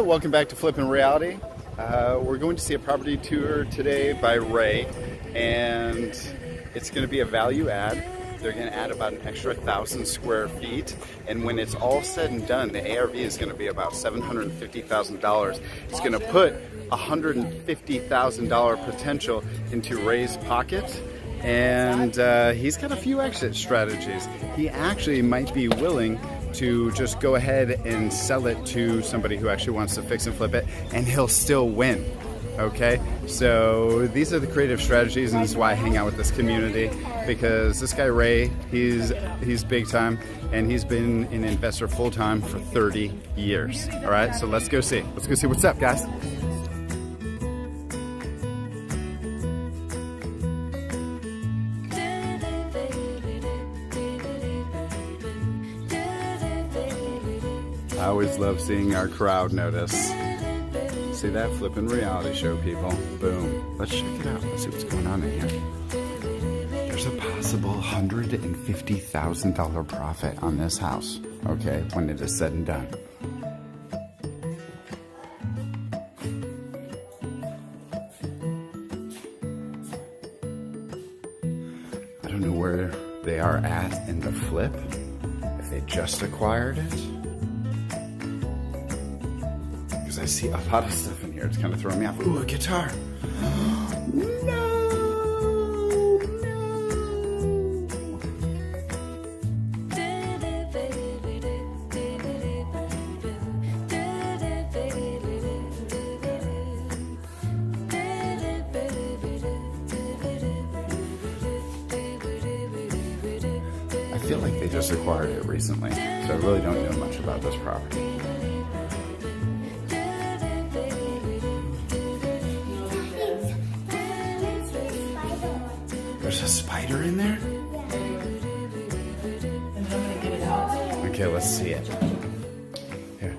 welcome back to Flippin Reality. We're going to see a property tour today by Ray, and it's going to be a value add. They're going to add about an extra 1,000 square feet, and when it's all said and done, the ARV is going to be about $750,000. It's going to put $150,000 potential into Ray's pocket, and he's got a few exit strategies. He actually might be willing to just go ahead and sell it to somebody who actually wants to fix and flip it, and he'll still win. Okay, so these are the creative strategies, and this is why I hang out with this community, because this guy Ray, he's big time, and he's been an investor full time for 30 years. All right, so let's go see what's up, guys. I always love seeing our crowd notice. See that? Flippin' reality show, people. Boom. Let's check it out. Let's see what's going on in here. There's a possible $150,000 profit on this house, okay, when it is said and done. I don't know where they are at in the flip, if they just acquired it. I see a lot of stuff in here. It's kind of throwing me off. Ooh, a guitar. No. I feel like they just acquired it recently, so I really don't know much about this property. There's a spider in there? Yeah. Okay, let's see it. Here.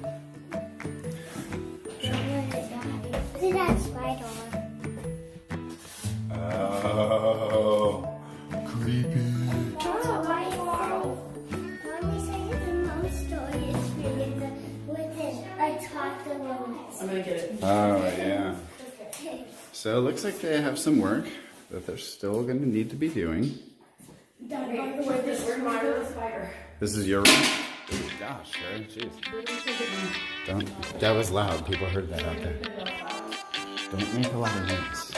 Look at that spider. Oh, creepy. Let me say the most story is with it. I talked about it. I'm gonna get it. Oh, yeah. So it looks like they have some work that they're still going to need to be doing. Dad, by the way, this is my Little spider. This is your room? Oh, gosh, Ray, jeez. Don't, that was loud. People heard that out there. Don't make a lot of noise.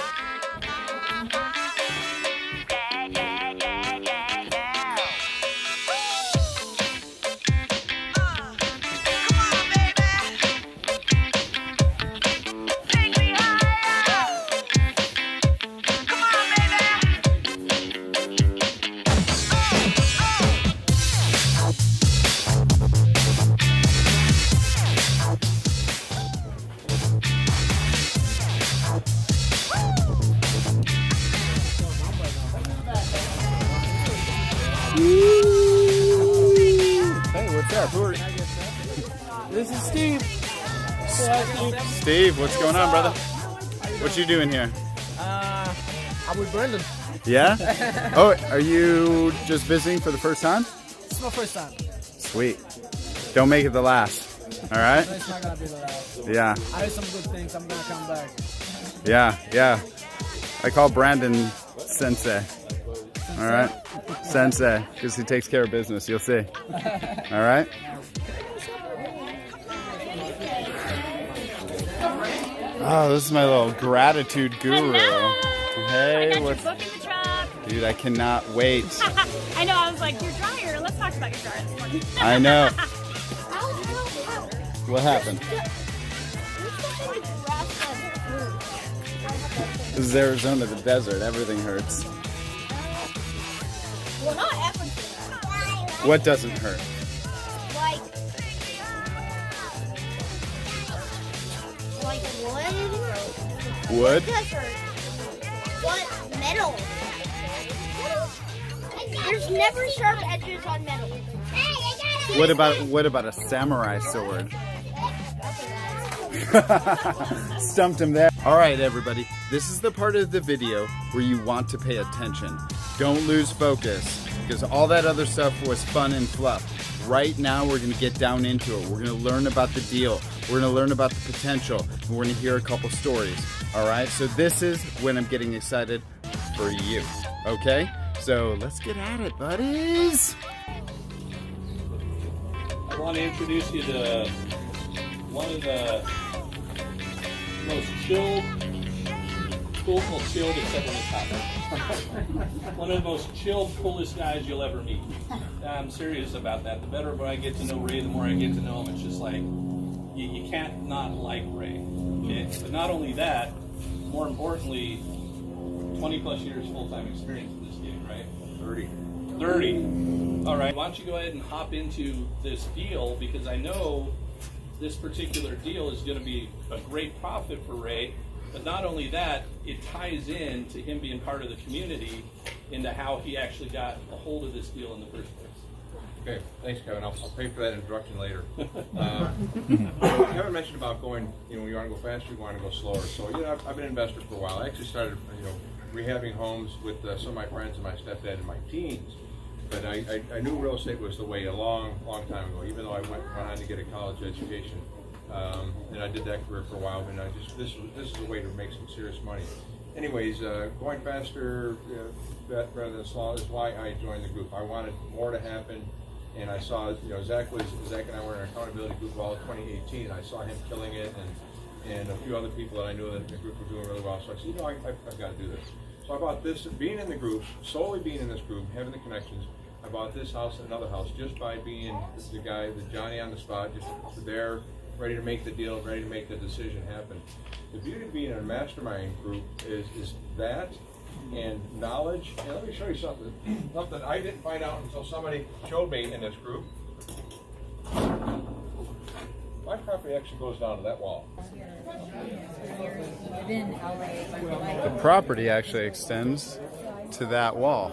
Hey, what's up? Who are you? This is Steve. Steve, what's going on, brother? What you doing here? I'm with Brendan. Yeah? Oh, are you just visiting for the first time? It's my first time. Sweet. Don't make it the last. All right? It's not gonna be the last. Yeah. I heard some good things. I'm gonna come back. Yeah. I call Brandon Sensei. All right? Sensei, because he takes care of business. You'll see. All right? Oh, this is my little gratitude guru. Hello. Hey, I got what's... your book in the truck. Dude, I cannot wait. I know, I was like, your dryer. Let's talk about your dryer this morning. I know. What happened? This is Arizona, the desert. Everything hurts. Well, not everything. What doesn't hurt? Like wood? Wood? What? Metal? There's never sharp edges on metal. What about a samurai sword? Stumped him there. All right, everybody. This is the part of the video where you want to pay attention. Don't lose focus, because all that other stuff was fun and fluff. Right now, we're going to get down into it. We're going to learn about the deal. We're gonna learn about the potential. We're gonna hear a couple stories. All right, so this is when I'm getting excited for you. Okay, so let's get at it, buddies. I want to introduce you to one of the most chilled, chilled except when it's hot. One of the most chilled, coolest guys you'll ever meet. I'm serious about that. The better I get to know Ray, the more I get to know him. It's just like, you can't not like Ray. Okay? But not only that, more importantly, 20 plus years full-time experience in this game, right? 30. All right, why don't you go ahead and hop into this deal, because I know this particular deal is going to be a great profit for Ray, but not only that, it ties in to him being part of the community into how he actually got a hold of this deal in the first place. Okay, thanks, Kevin. I'll pay for that introduction later. Kevin mentioned about going, you want to go faster, you want to go slower. So, I've been an investor for a while. I actually started, rehabbing homes with some of my friends and my stepdad in my teens. But I knew real estate was the way a long time ago, even though I went on to get a college education. And I did that career for a while, and this is a way to make some serious money. Anyways, going faster rather than slow is why I joined the group. I wanted more to happen, and I saw, Zach and I were in an accountability group all of 2018, and I saw him killing it, and a few other people that I knew that the group were doing really well. So I said, I've got to do this. So I bought this, being in the group, solely being in this group, having the connections. I bought this house and another house just by being the guy, the Johnny on the spot, just there, ready to make the deal, ready to make the decision happen. The beauty of being in a mastermind group is that and knowledge. And let me show you something I didn't find out until somebody showed me in this group. My property actually goes down to that wall. The property actually extends to that wall.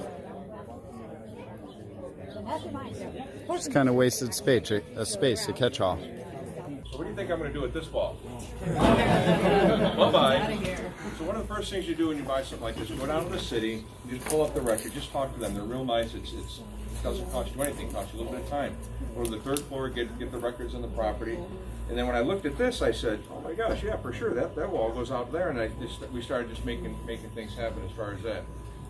It's kind of wasted space, a catch-all. So what do you think I'm going to do with this wall? Bye-bye. So one of the first things you do when you buy something like this, go down to the city, you just pull up the record, just talk to them. They're real nice. It doesn't cost you anything. It costs you a little bit of time. Go to the third floor, get the records on the property. And then when I looked at this, I said, oh my gosh, yeah, for sure, that wall goes out there. And we started just making things happen as far as that.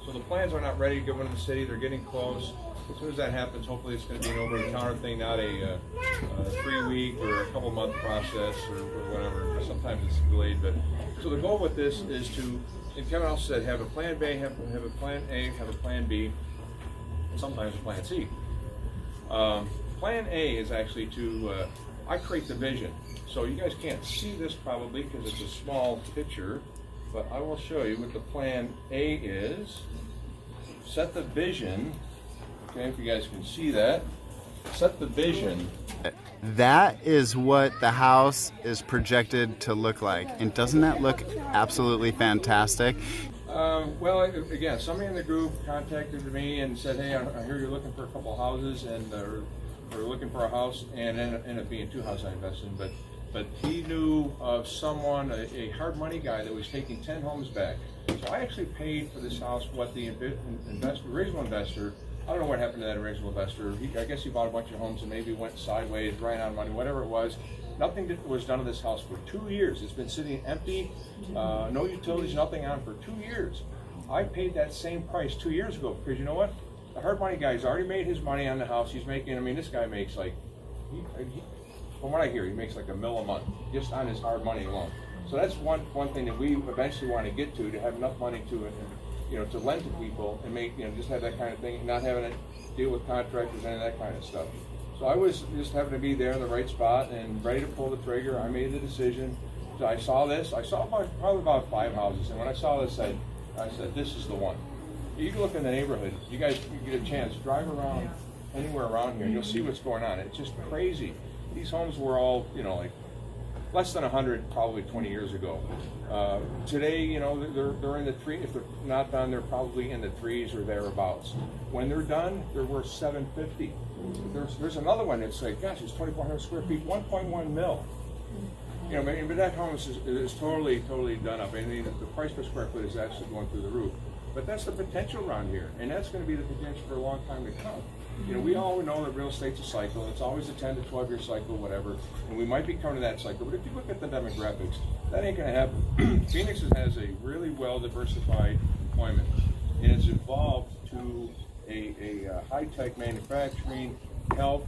So the plans are not ready to go into the city. They're getting close. As soon as that happens, hopefully it's going to be an over-the-counter thing, not a 3-week or a couple-month process or whatever. Sometimes it's delayed. But so the goal with this is to, and Kevin also said, have a plan B, have a plan A, have a plan B, and sometimes a plan C. Plan A is actually to, I create the vision. So you guys can't see this probably because it's a small picture, but I will show you what the plan A is. Set the vision. Okay, if you guys can see that, set the vision. That is what the house is projected to look like. And doesn't that look absolutely fantastic? Well, again, somebody in the group contacted me and said, hey, I hear you're looking for a couple houses, and we're looking for a house, and ended up being 2 houses I invested in. But he knew of someone, a hard money guy that was taking 10 homes back. So I actually paid for this house what the original investor, I don't know what happened to that original investor. I guess he bought a bunch of homes and maybe went sideways, ran out of money, whatever it was. Nothing was done to this house for 2 years. It's been sitting empty, no utilities, nothing on for 2 years. I paid that same price 2 years ago because you know what? The hard money guy's already made his money on the house. He's making, this guy makes like, from what I hear, he makes like $1 million a month just on his hard money alone. So that's one thing that we eventually want to get to have enough money to to lend to people and make, just have that kind of thing, not having to deal with contractors and that kind of stuff. So I was just having to be there in the right spot and ready to pull the trigger. I made the decision. So I saw this. I saw probably about 5 houses, and when I saw this, I said, this is the one. You can look in the neighborhood. You guys get a chance, drive around anywhere around here, and you'll see what's going on. It's just crazy. These homes were all, like less than 100 probably 20 years ago. Today, they're in the 3. If they're not done, they're probably in the 3s or thereabouts. When they're done, they're worth $750. There's another one that's like, gosh, it's 2,400 square feet, 1.1 mil. You know, but that home is totally done up. I mean, the price per square foot is actually going through the roof. But that's the potential around here, and that's going to be the potential for a long time to come. You know, we all know that real estate's a cycle. It's always a 10 to 12 year cycle, whatever, and we might be coming to that cycle. But if you look at the demographics, that ain't going to happen. Phoenix has a really well diversified employment, and it's evolved to a high-tech manufacturing, healthcare,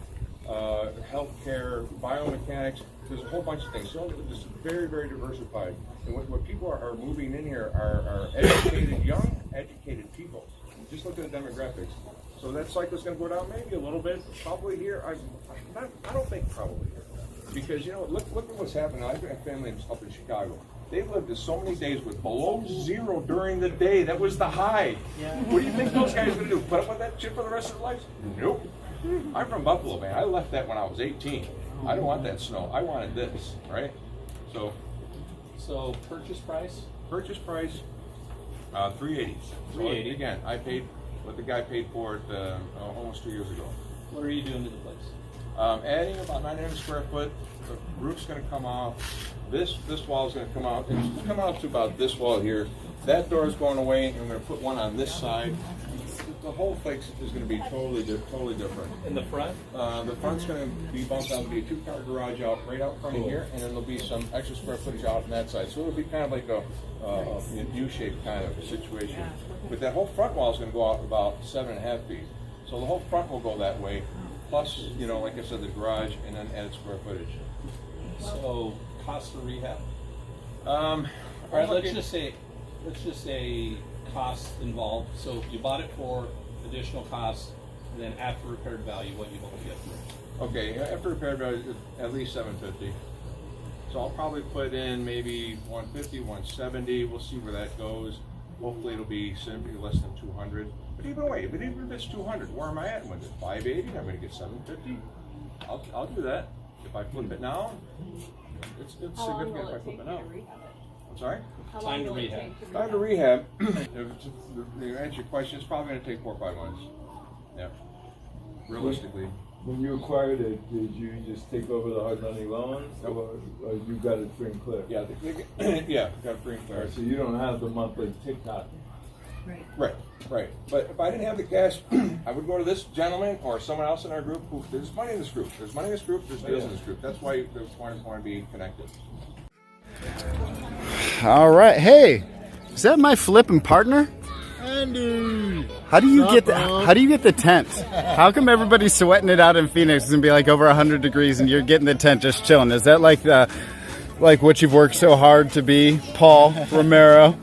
biomechanics. There's a whole bunch of things. So it's very, very diversified. And what people are moving in here are educated, young, educated people. Just look at the demographics. So that cycle's going to go down maybe a little bit. Probably here. I don't think probably here. Because, you know, look at what's happening. I've got a family up in Chicago. They've lived so many days with below zero during the day. That was the high. Yeah. What do you think those guys are going to do? Put up with that shit for the rest of their lives? Nope. I'm from Buffalo, man. I left that when I was 18. I don't want that snow. I wanted this, right? So purchase price? Purchase price, $380. $380. Again, I paid what the guy paid for it almost 2 years ago. What are you doing to the place? Adding about 900 square foot. The roof's going to come off. This wall is going to come out. It's come out to about this wall here. That door is going away, and I'm going to put one on this side. The whole place is going to be totally different. In the front? The front's going to be bumped out. There'll be a two-car garage out right out front of here, and then there'll be some extra square footage out on that side. So it'll be kind of like a U-shaped kind of situation. But that whole front wall is going to go out about 7.5 feet. So the whole front will go that way. Plus, you know, like I said, the garage, and then added square footage. So cost for rehab? All right, let's just say costs involved. So you bought it for additional costs, and then after repaired value, what you hope to get for it? Okay, after repaired value, at least $750. So I'll probably put in maybe $150, $170. We'll see where that goes. Hopefully it'll be simply less than $200. But either way, even if it's $200, where am I at? When it's $580, I'm going to get $750. I'll do that. If I flip it now, it's significant if I flip it now. I'm sorry? Time to rehab. Time to rehab. To answer your question, it's probably going to take 4 or 5 months. Yeah. Realistically. When you acquired it, did you just take over the hard money loans, or you got it free and clear? Yeah, got it free and clear. So you don't have the monthly TikTok. Right. But if I didn't have the cash, I would go to this gentleman or someone else in our group who, there's money in this group. There's deals in this group. That's why the want to be connected. All right. Hey, is that my Flippin partner? Andy. How do you get the tent? How come everybody's sweating it out in Phoenix and be like over 100 degrees and you're getting the tent just chilling? Is that like what you've worked so hard to be, Paul Romero?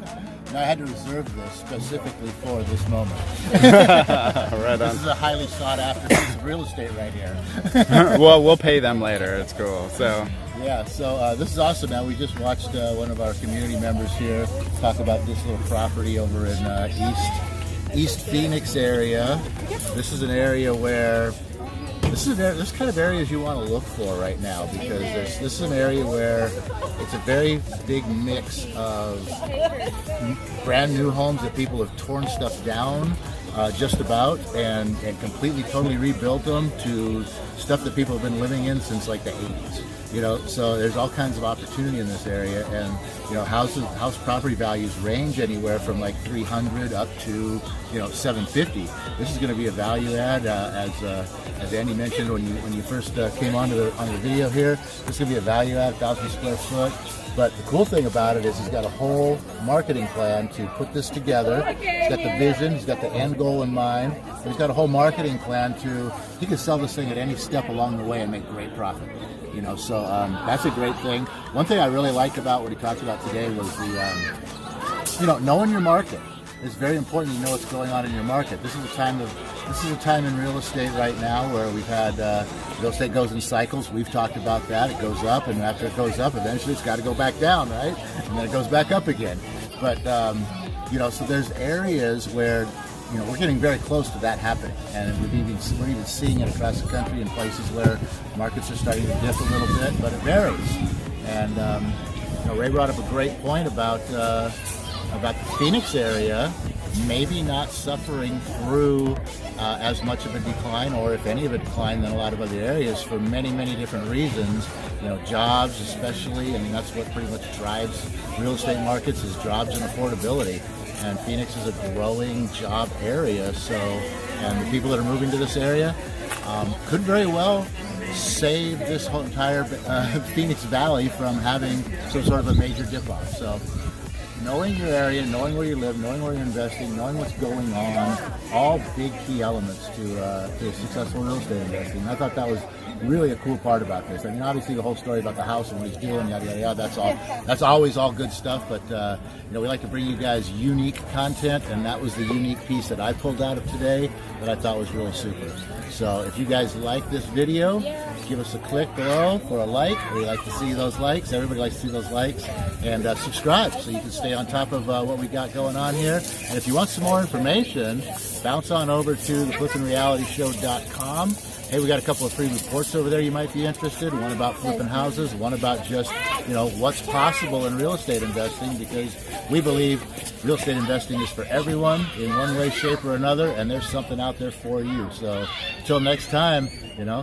No, I had to reserve this specifically for this moment. Right on. This is a highly sought after piece of real estate right here. Well, we'll pay them later. It's cool. So. Yeah, so this is awesome, man. We just watched one of our community members here talk about this little property over in East Phoenix area. This is an area where this kind of areas you want to look for right now, because this is an area where it's a very big mix of brand new homes that people have torn stuff down just about and completely totally rebuilt them to stuff that people have been living in since like the 80s. You know, so there's all kinds of opportunity in this area, and you know, house property values range anywhere from like 300 up to $750. This is going to be a value add, as Andy mentioned when you first came on the video here. This is going to be a value add, 1,000 square foot. But the cool thing about it is he's got a whole marketing plan to put this together. He's got the vision, he's got the end goal in mind, and he's got a whole marketing plan he can sell this thing at any step along the way and make great profit. You know, so that's a great thing. One thing I really liked about what he talked about today was the, knowing your market. It's very important you know what's going on in your market. This is a time in real estate right now where we've had real estate goes in cycles. We've talked about that. It goes up, and after it goes up, eventually it's got to go back down, right? And then it goes back up again. But so there's areas where we're getting very close to that happening, and we're even seeing it across the country in places where markets are starting to dip a little bit, but it varies. And Ray brought up a great point about the Phoenix area maybe not suffering through as much of a decline, or if any of a decline, than a lot of other areas for many, many different reasons. jobs especially. I mean, that's what pretty much drives real estate markets, is jobs and affordability. And Phoenix is a growing job area, and the people that are moving to this area could very well save this whole entire Phoenix Valley from having some sort of a major dip-off. So knowing your area, knowing where you live, knowing where you're investing, knowing what's going on, all big key elements to successful real estate investing. I thought that was really a cool part about this. I mean, obviously the whole story about the house and what he's doing, yada yada yada, that's always all good stuff, but we like to bring you guys unique content, and that was the unique piece that I pulled out of today that I thought was really super. So if you guys like this video, give us a click below for a like. We like to see those likes. Everybody likes to see those likes. And subscribe so you can stay on top of what we got going on here. And if you want some more information, bounce on over to the flippinrealityshow.com. Hey, we got a couple of free reports over there you might be interested. One about flipping houses, one about just, what's possible in real estate investing, because we believe real estate investing is for everyone in one way, shape, or another, and there's something out there for you. So until next time,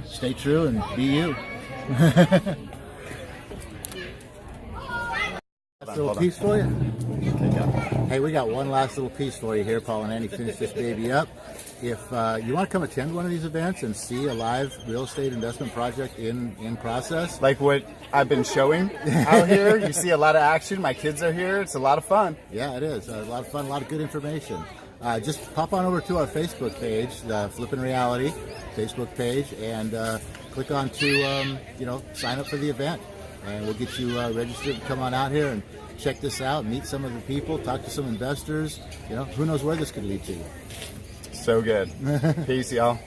stay true and be you. That's a little piece for you. Hey, we got one last little piece for you here. Paul and Annie finished this baby up. If you want to come attend one of these events and see a live real estate investment project in process, Like what I've been showing out here, you see a lot of action. My kids are here. It's a lot of fun. yeah, it is a lot of fun, a lot of good information. Just pop on over to our Facebook page, the Flippin' Reality Facebook page, and click on to sign up for the event, and we'll get you registered. Come on out here and check this out, meet some of the people, talk to some investors. Who knows where this could lead to. So good. Peace, y'all.